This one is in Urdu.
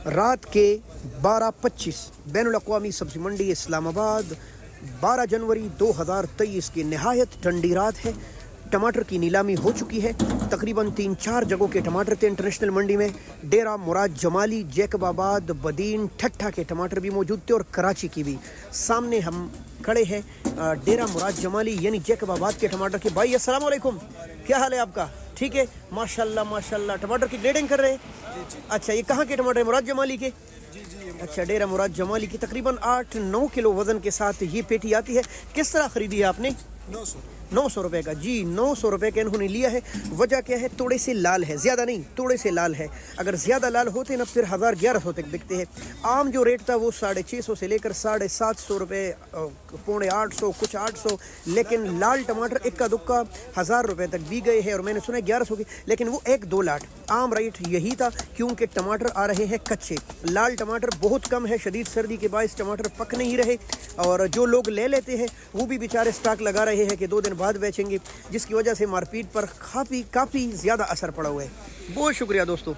رات کے 12:25 بین الاقوامی سبزی منڈی اسلام آباد 12 جنوری 2023 کی نہایت ٹھنڈی رات ہے۔ ٹماٹر کی نیلامی ہو چکی ہے۔ تقریباً 3-4 جگہوں کے ٹماٹر تھے انٹرنیشنل منڈی میں۔ ڈیرہ مراد جمالی، جیکب آباد، بدین، ٹھٹھا کے ٹماٹر بھی موجود تھے اور کراچی کی بھی۔ سامنے ہم کھڑے ہیں ڈیرہ مراد جمالی یعنی جیکب آباد کے ٹماٹر کے۔ بھائی السلام علیکم، کیا حال ہے آپ کا؟ ٹھیک ہے ماشاءاللہ ماشاءاللہ۔ ٹماٹر کی گریڈنگ کر رہے ہیں؟ اچھا، یہ کہاں کے ٹماٹر ہیں؟ مراد جمالی کے؟ اچھا، ڈیرہ مراد جمالی کی تقریباً 8-9 کلو وزن کے ساتھ یہ پیٹی آتی ہے۔ کس طرح خریدی ہے آپ نے؟ 900 روپے کا۔ جی 900 روپے کا انہوں نے لیا ہے۔ وجہ کیا ہے؟ تھوڑے سے لال ہے، زیادہ نہیں، تھوڑے سے لال ہے۔ اگر زیادہ لال ہوتے نا پھر 1100 تک بکتے ہیں۔ عام جو ریٹ تھا وہ 650 سے لے کر 750 روپے، 850 کچھ 800، لیکن لال ٹماٹر اکا دکا 1000 روپے تک بھی گئے ہیں اور میں نے سنا 1100 کی، لیکن وہ 1-2 لاٹ۔ عام ریٹ یہی تھا کیونکہ ٹماٹر آ رہے ہیں کچے۔ لال ٹماٹر بہت کم ہے، شدید سردی کے باعث ٹماٹر پک نہیں رہے، اور جو لوگ لے لیتے ہیں وہ بھی بیچارے سٹاک لگا رہے ہیں کہ 2 دن بعد بیچیں گے، جس کی وجہ سے مارکیٹ پر کافی زیادہ اثر پڑا ہوا ہے۔ بہت شکریہ دوستو۔